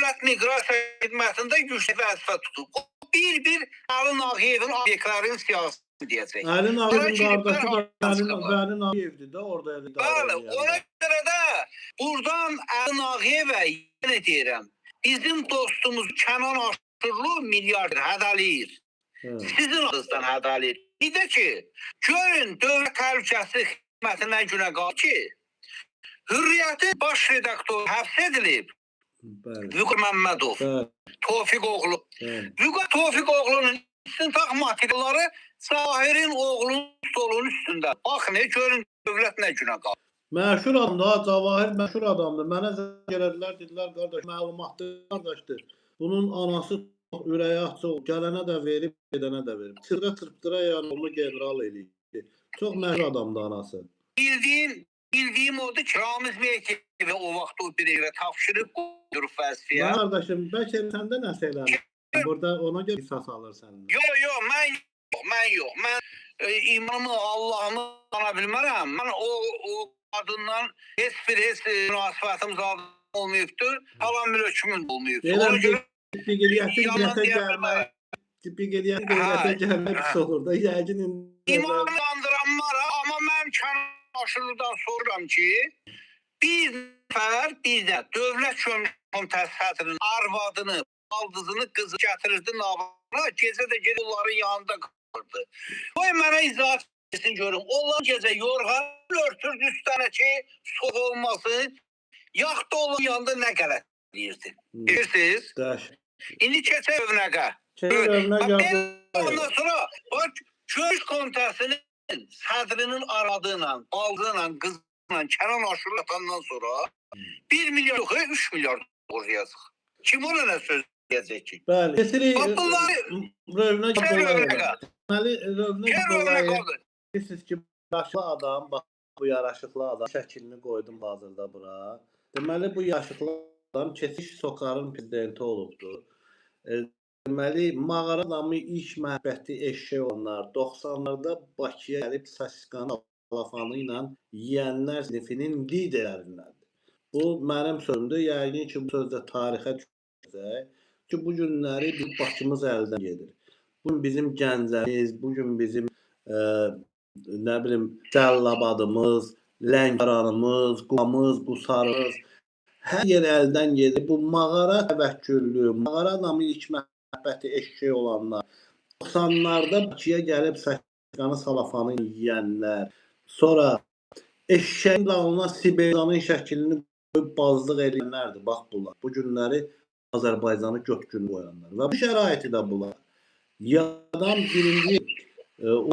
Dövlət Miqrasiya Xidmətində yüksək vəzifə tutub. O bir Əlin Ağayevin obyektlərin siyasətini deyəcək. Əlin Ağayevin qardaşı da Əlin Ağayevdir də orada. Bəli, ona görə də buradan Əlin Ağayevə yenə deyirəm, bizim dostumuz Kənan Aşurlu milyarder hədəliyir. Sizin adınızdan hədəliyir. Bir də ki, görün Dövlət Təhlükəsizlik Xidmətinə günə qalır ki, Hürriyyətin baş redaktoru həbs edilib. Vüqar Məmmədov, Tofiq oğlu. Vüqar Tofiq oğlunun istintaq materialları Zahirin oğlunun stolunun üstündə. Baxın, görün dövlət nə günə qalır. Məşhur adamdır, Cavahir məşhur adamdır. Mənə zəng elədilər, dedilər, qardaş, məlumatdır, qardaşdır. Bunun anası ürəyi açıq, gələnə də verib, gedənə də verib. Çırptıra yəni onu general eləyib. Çox məşhur adamdır anası. Bildiyim odur ki, Ramiz Meytiyevə o vaxt o bir evə tapşırıb qoyduruq vəzifəyə. Qardaşım, bəlkə səndə nəsə eləmir. Burada ona görə qisas alır səndən. Yox, mən yox. Mən imanımı, Allah'ımı ana bilmərəm. Mən o adından heç münasibətimiz olmayıbdır. Halam bir hökmün olmayıbdır. Ona görə tipik qeyriyyətə gəlmək pis olur da. İmanımı andıranmara, amma mən Kənan Aşurludan soruram ki, bir nəfər bizə dövlət komitəsinin arvadını, baldızını, qızı gətirirdi navana, gecə də gedib onların yanında qalırdı. Qoy mənə izahat etsin görüm. Onlar gecə yorğan örtürdü üstənə ki, soğuk olmasın. Yaxda onun yanında nə qələt deyirdi. Bilirsiniz? İndi keçək övnəqə. Ondan sonra görüş komitəsinin sədrinin aradığıyla, baldığıyla, qızıyla, Kənan Aşurlu atandan sonra 1 milyon yox, 3 milyar doğru yazıq. Kim ona nə söz deyəcək ki? Bəli. Keçirik Rövnə Abdullayev. Deməli, Rövnə Abdullayev bilirsiniz ki, yaşlı adam, bax bu yaraşıqlı adam şəklini qoydum hazırda bura. Deməli, bu yaşıqlı adam Keçiş Sokarın prezidenti olubdur. Deməli, mağara adamı ilk məhbəti eşşək olanlar 90'larda Bakıya gəlib Saskanın alafanı ilə yiyənlər sinifinin liderlərindəndir. Bu mənim sözümdür. Yəqin ki, bu sözdə tarixə düşəcək ki, bu günləri biz Bakımız əldən gedir. Bugün bizim Gəncəmiz, bugün bizim nə bilim Cəllabadımız, Lənkəranımız, Qumamız, Qusarımız hər yer əldən gedir. Bu mağara təvəkküllü, mağara adamı ilk məhbəti eşşək olanlar 90'larda Bakıya gəlib Saskanın salafanı yiyənlər, sonra eşşəyin dalına Sibiryanın şəklini qoyub bazlıq edənlərdir. Bax bunlar. Bu günləri Azərbaycanı götgün qoyanlar. Və bu şəraiti də bunlar. Yadan birinci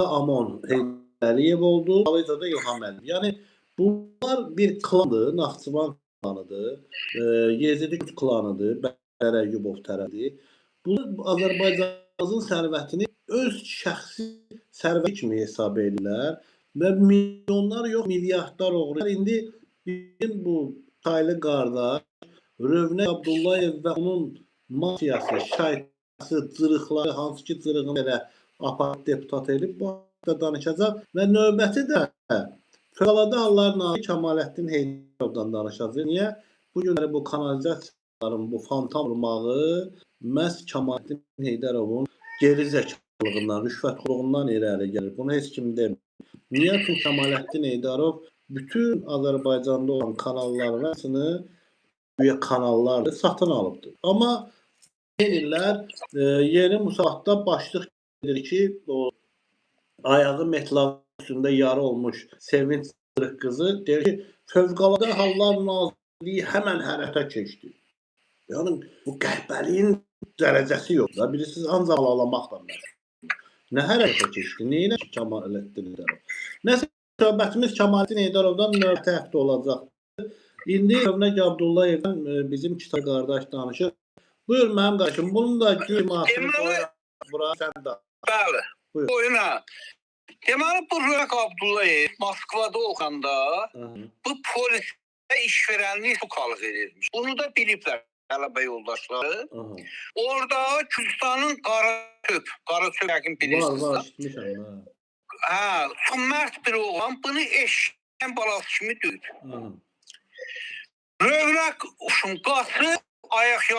Amon Heydəriyev oldu, Alıcada İlham Əliyev. Yəni bunlar bir klandır, Naxçıvan klanıdır, Yezidi klanıdır, Bəhər Əyyubov tərəfidir. Bunlar Azərbaycanın sərvətini öz şəxsi sərvət kimi hesab edirlər və milyonlar yox, milyardlar oğurlar. İndi bizim bu Taylı qardaş Rövnə Abdullayev və onun mafiyası, şaytası, cırıqları, hansı ki cırığını elə aparat deputat edib, bu haqda danışacaq və növbəti də Fövqəladə Hallar Naziri Kəmaləddin Heydərovdan danışacaq. Niyə? Bu günləri bu kanalizasiyaların, bu fantam vurmağı məhz Kəmaləddin Heydərovun geri zəkalığından, rüşvətxorluğundan irəli gəlir. Bunu heç kim demir. Niyə? Çünki Kəmaləddin Heydərov bütün Azərbaycanda olan kanalların arasını büyük kanallardır, satın alıbdır. Amma deyirlər, yeni müsaatda başlıq edir ki, o ayağı metla üstündə yarı olmuş Sevinç Sırıq qızı deyir ki, Fövqəladə Hallar Nazirliyi həmən hərəkətə keçdi. Yəni, bu qəhbəliyin dərəcəsi yoxdur. Bilirsiniz, ancaq alalamaqla məşğul. Nə hərəkətə keçdi? Neyinə Kəmaləddin Heydərov? Nəsə, söhbətimiz Kəmaləddin Heydərovdan növbəti həftə olacaq. İndi Rövnə Abdullayevdən bizim kitab qardaş danışır. Buyur mənim qardaşım, bunun da gülmasını bura sən də. Bəli, buyurun. Deməli, bu Rövnə Abdullayev Moskvada oxanda bu polisə işverənlik tutalıq edirmiş. Bunu da biliblər tələbə yoldaşları. Orada Gülstanın Qaraçöp həkim bilirsiniz. Var, işitmişəm. Son mərd bir oğlan bunu eşkən balası kimi döyüb. Rövnək qaçıb ayaq